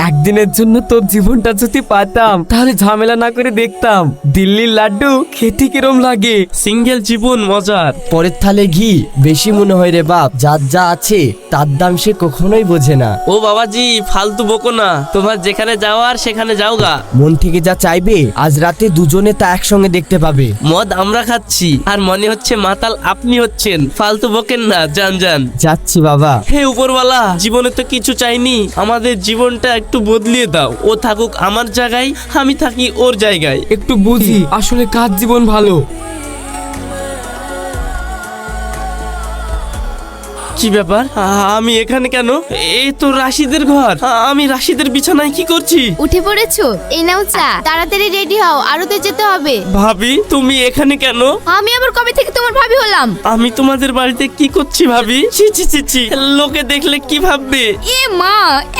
একদিনের জন্য তোর জীবনটা যদি পাতাম তাহলে ঝামেলা না করে দেখতাম দিল্লির লাড্ডু খেতে কিরম লাগে। সিঙ্গেল জীবন মজার। পরের থালে ঘি বেশি মনে হয় রে বাপ, যার যা আছে তার দাম সে কখনোই বোঝে না। ও বাবাজি ফালতু বকো না, তোমার যেখানে যাওয়ার সেখানে যাওগা। মন থেকে যা চাইবে আজ রাতে দুজনে তা একসঙ্গে দেখতে পাবে। মদ আমরা খাচ্ছি আর মনে হচ্ছে মাতাল আপনি হচ্ছেন, ফালতু বকেন না, যান যান। যাচ্ছি বাবা। হে উপরওয়ালা, জীবনে তো কিছু চাইনি, আমাদের জীবনটা একটু বদলিয়ে দাও। ও থাকুক আমার জায়গায়, আমি থাকি ওর জায়গায়। একটু বুঝি আসলে কার জীবন ভালো। কি ব্যাপার, আমি এখানে কেন? এই তো রাশিদের ঘর, আমি রাশিদের বিছানায় কি করছি? উঠে পড়েছো? এই নাও চা, তাড়াতাড়ি রেডি হও, আরতে যেতে হবে। ভাবি তুমি এখানে কেন? আমি আবার কবে থেকে তোমার ভাবি হলাম? আমি তোমাদের বাড়িতে কি করছি ভাবি? ছি ছি ছি ছি, লোকে দেখলে কি ভাববে? এ মা,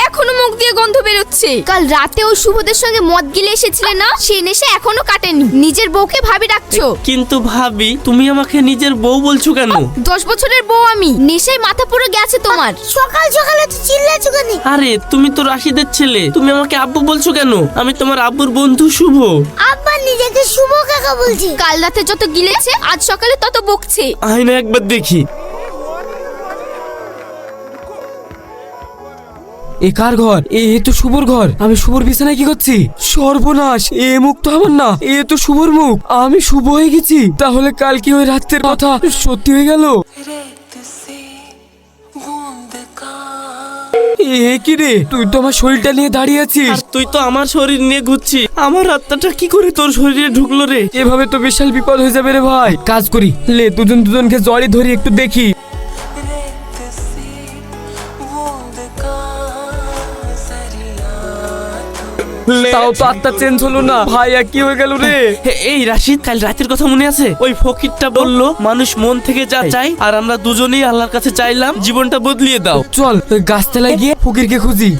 এখনো মুখ দিয়ে গন্ধ বেরোচ্ছে। কাল রাতে ওই শুভদের সঙ্গে মদ গিলে এসেছিলে না, সেই নেশা এখনো কাটেনি। নিজের বউকে ভাবি ডাকছো। কিন্তু ভাবি তুমি আমাকে নিজের বউ বলছো কেন? 10 বছরের বউ আমি, নেশায় মাথা পুরো গেছে তোমার। সকাল সকালে তো চিল্লাছো কেন? আরে তুমি তো রাশিদের ছেলে, তুমি আমাকে আব্বু বলছো কেন? আমি তোমার আব্বুর বন্ধু শুভ। আব্বা নিজেকে শুভ কাকা বলছে। কাল রাতে যত গিলেছে আজ সকালে তত বকছে। আয়না একবার দেখি। এ কার ঘর? এ তো শুভর ঘর। আমি শুভর বিছানায় কি করছি? সর্বনাশ, এ মুখ তো আমার না, এ তো শুভর মুখ। আমি শুভ হয়ে গেছি। তাহলে কাল কি ওই রাতের কথা সত্যি হয়ে গেল? এ কি রে, তুই তো আমার শরীরটা নিয়ে দাঁড়িয়ে আছিস। আর তুই তো আমার শরীর নিয়ে ঘুরছি। আমার আত্মাটা কি করে তোর শরীরে ঢুকলো রে? এভাবে তো বিশাল বিপদ হয়ে যাবে রে ভাই। কাজ করি, লে দুজনকে জড়ি ধরি একটু দেখি। তাও তো আত্মা চেঞ্জ হলো না ভাই, কি হয়ে গেল রে? এই রাশিদ, কাল রাতের কথা মনে আছে? ওই ফকিরটা বললো মানুষ মন থেকে যা চাই, আর আমরা দুজনেই আল্লাহর কাছে চাইলাম জীবনটা বদলিয়ে দাও। চল গাছতলায় গিয়ে ফকিরকে খুঁজি।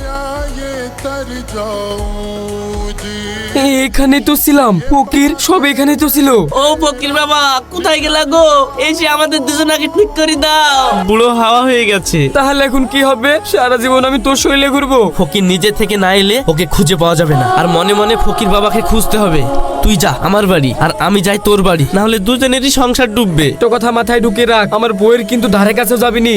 এখানে তো ছিলাম, ফকির সব এখানে তো ছিল। ও ফকির বাবা, কোথায় গেলা গো? এসে আমাদের দুজনাকে ঠিক করে দাও। বুড়ো হাওয়া হয়ে গেছে। তাহলে এখন কি হবে? সারা জীবন আমি তোর শরীরে ঘুরবো? ফকির নিজে থেকে না এলে ওকে খুঁজে পাওয়া যাবে না, আর মনে মনে ফকির বাবাকে খুঁজতে হবে। তুই যা আমার বাড়ি আর আমি যাই তোর বাড়ি, না হলে দুজনেরই সংসার ডুববে। তো কথা মাথায় ঢুকে রাখ, আমার বইয়ের কিন্তু ধারে কাছেও যাবিনি।